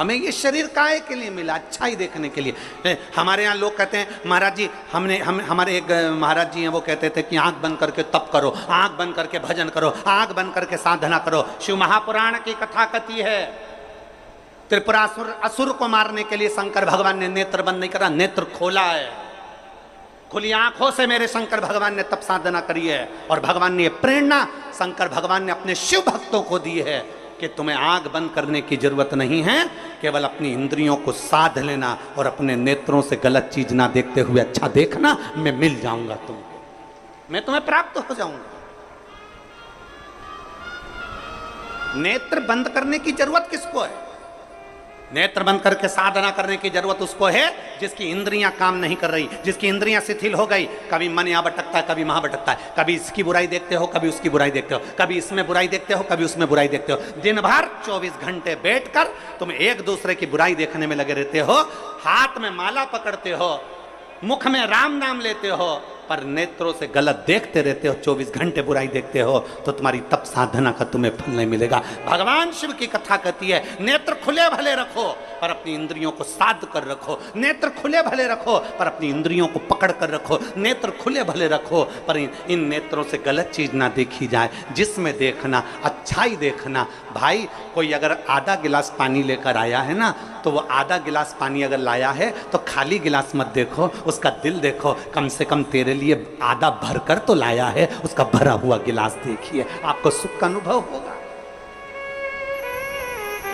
हमें ये शरीर काहे के लिए मिला? अच्छाई देखने के लिए। हमारे यहाँ लोग कहते हैं महाराज जी, हमारे एक महाराज जी हैं, वो कहते थे कि आंख बंद करके तप करो, आंख बंद करके भजन करो, आंख बंद करके साधना करो। शिव महापुराण की कथा कथी है, त्रिपुरासुर असुर को मारने के लिए शंकर भगवान ने नेत्र बंद नहीं करा, नेत्र खोला है। खुली आंखों से मेरे शंकर भगवान ने तप साधना करी है। और भगवान ने प्रेरणा शंकर भगवान ने अपने शिव भक्तों को दी है कि तुम्हें आंख बंद करने की जरूरत नहीं है, केवल अपनी इंद्रियों को साध लेना और अपने नेत्रों से गलत चीज ना देखते हुए अच्छा देखना, मैं मिल जाऊंगा तुमको, मैं तुम्हें प्राप्त हो जाऊंगा। नेत्र बंद करने की जरूरत किसको है? नेत्र बंद करके साधना करने की जरूरत उसको है जिसकी इंद्रियां काम नहीं कर रही, जिसकी इंद्रियां शिथिल हो गई। कभी मन यहां भटकता है, कभी वहां भटकता है, कभी इसकी बुराई देखते हो, कभी उसकी बुराई देखते हो, कभी इसमें बुराई देखते हो, कभी उसमें बुराई देखते हो। दिन भर 24 घंटे बैठकर तुम एक दूसरे की बुराई देखने में लगे रहते हो, हाथ में माला पकड़ते हो, मुख में राम नाम लेते हो, पर नेत्रों से गलत देखते रहते हो, 24 घंटे बुराई देखते हो, तो तुम्हारी तप साधना का तुम्हें फल नहीं मिलेगा। भगवान शिव की कथा कहती है नेत्र खुले भले रखो पर अपनी इंद्रियों को साध कर रखो, नेत्र खुले भले रखो पर अपनी इंद्रियों को पकड़ कर रखो, नेत्र खुले भले रखो पर इन नेत्रों से गलत चीज ना देखी जाए, जिसमें देखना अच्छाई देखना। भाई कोई अगर आधा गिलास पानी लेकर आया है ना, तो वो आधा गिलास पानी अगर लाया है तो खाली गिलास मत देखो, उसका दिल देखो, कम से कम तेरे लिए आधा भरकर तो लाया है, उसका भरा हुआ गिलास देखिए, आपको सुख का अनुभव होगा।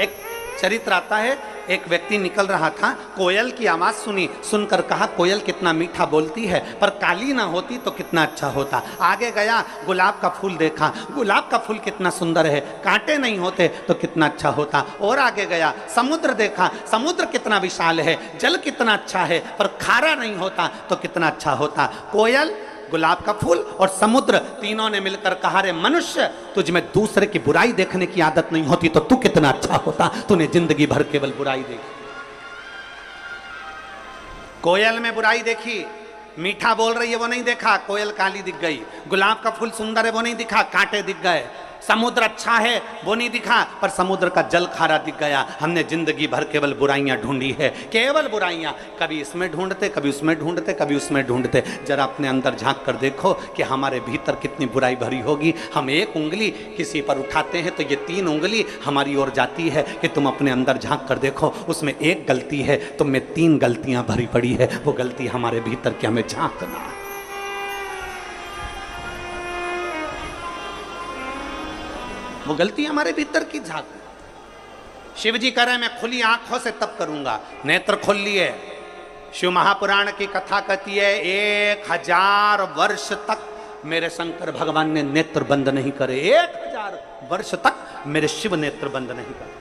एक चरित्र आता है, एक व्यक्ति निकल रहा था, कोयल की आवाज सुनी, सुनकर कहा कोयल कितना मीठा बोलती है, पर काली ना होती तो कितना अच्छा होता। आगे गया, गुलाब का फूल देखा, गुलाब का फूल कितना सुंदर है, कांटे नहीं होते तो कितना अच्छा होता। और आगे गया, समुद्र देखा, समुद्र कितना विशाल है, जल कितना अच्छा है, पर खारा नहीं होता तो कितना अच्छा होता। कोयल, गुलाब का फूल और समुद्र तीनों ने मिलकर कहा रे मनुष्य, तुझ में दूसरे की बुराई देखने की आदत नहीं होती तो तू कितना अच्छा होता, तूने जिंदगी भर केवल बुराई देखी। कोयल में बुराई देखी, मीठा बोल रही है वो नहीं देखा, कोयल काली दिख गई। गुलाब का फूल सुंदर है वो नहीं दिखा, कांटे दिख गए। समुद्र अच्छा है वो नहीं दिखा, पर समुद्र का जल खारा दिख गया। हमने जिंदगी भर केवल बुराइयां ढूंढी है, केवल बुराइयां, कभी इसमें ढूंढते, कभी उसमें ढूंढते, कभी उसमें ढूंढते। जरा अपने अंदर झांक कर देखो कि हमारे भीतर कितनी बुराई भरी होगी। हम एक उंगली किसी पर उठाते हैं तो ये 3 उंगली हमारी ओर जाती है कि तुम अपने अंदर झांक कर देखो, उसमें एक गलती है, तुम में 3 गलतियां भरी पड़ी है। वो गलती हमारे भीतर की हमें झांकना है। वो गलती हमारे भीतर की झांक। शिव जी कह रहे हैं मैं खुली आंखों से तप करूंगा, नेत्र खोल लिए। शिव महापुराण की कथा कहती है 1000 वर्ष तक मेरे शंकर भगवान ने नेत्र बंद नहीं करे, 1000 वर्ष तक मेरे शिव नेत्र बंद नहीं करे।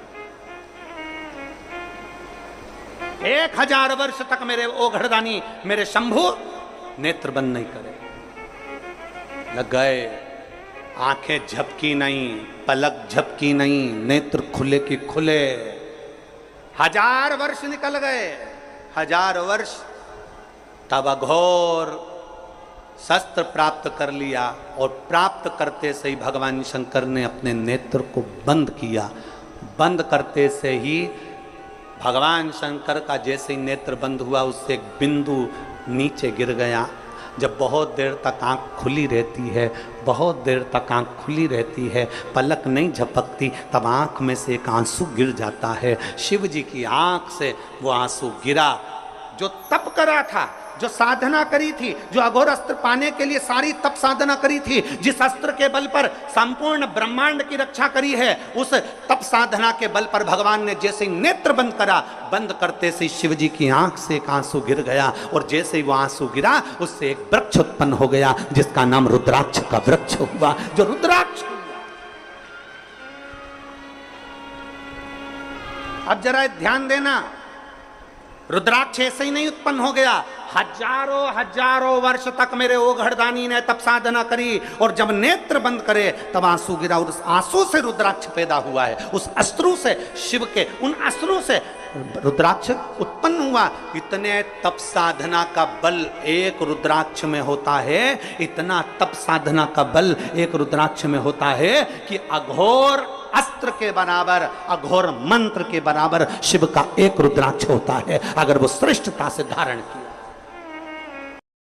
1000 वर्ष तक मेरे ओघड़दानी, मेरे शंभु नेत्र बंद नहीं करे। लग गए, आंखें झपकी नहीं, पलक झपकी नहीं, नेत्र खुले की खुले। 1000 वर्ष निकल गए, 1000 वर्ष, तब अघोर शस्त्र प्राप्त कर लिया और प्राप्त करते से ही भगवान शंकर ने अपने नेत्र को बंद किया। बंद करते से ही भगवान शंकर का जैसे ही नेत्र बंद हुआ, उससे एक बिंदु नीचे गिर गया। जब बहुत देर तक आंख खुली रहती है, बहुत देर तक आंख खुली रहती है, पलक नहीं झपकती, तब आंख में से एक आंसू गिर जाता है। शिव जी की आंख से वो आंसू गिरा। जो तप करा था, जो साधना करी थी, जो अघोर अस्त्र पाने के लिए सारी तप साधना करी थी, जिस अस्त्र के बल पर संपूर्ण ब्रह्मांड की रक्षा करी है, उस तप साधना के बल पर भगवान ने जैसे ही नेत्र बंद करा, बंद करते से शिव जी की आंख से एक आंसू गिर गया। और जैसे ही वो आंसू गिरा, उससे एक वृक्ष उत्पन्न हो गया, जिसका नाम रुद्राक्ष का वृक्ष हुआ। जो रुद्राक्ष, अब जरा ध्यान देना, रुद्राक्ष ऐसे ही नहीं उत्पन्न हो गया। हजारों वर्ष तक मेरे ओघड़दानी ने तप साधना करी, और जब नेत्र बंद करे तब आंसू गिरा, और उस आंसू से रुद्राक्ष पैदा हुआ है। उस अश्रु से, शिव के उन अश्रु से रुद्राक्ष उत्पन्न हुआ। इतने तप साधना का बल एक रुद्राक्ष में होता है, इतना तप साधना का बल एक रुद्राक्ष में होता है कि अघोर अस्त्र के बराबर, अघोर मंत्र के बराबर शिव का एक रुद्राक्ष होता है, अगर वो श्रेष्ठता से धारण किया।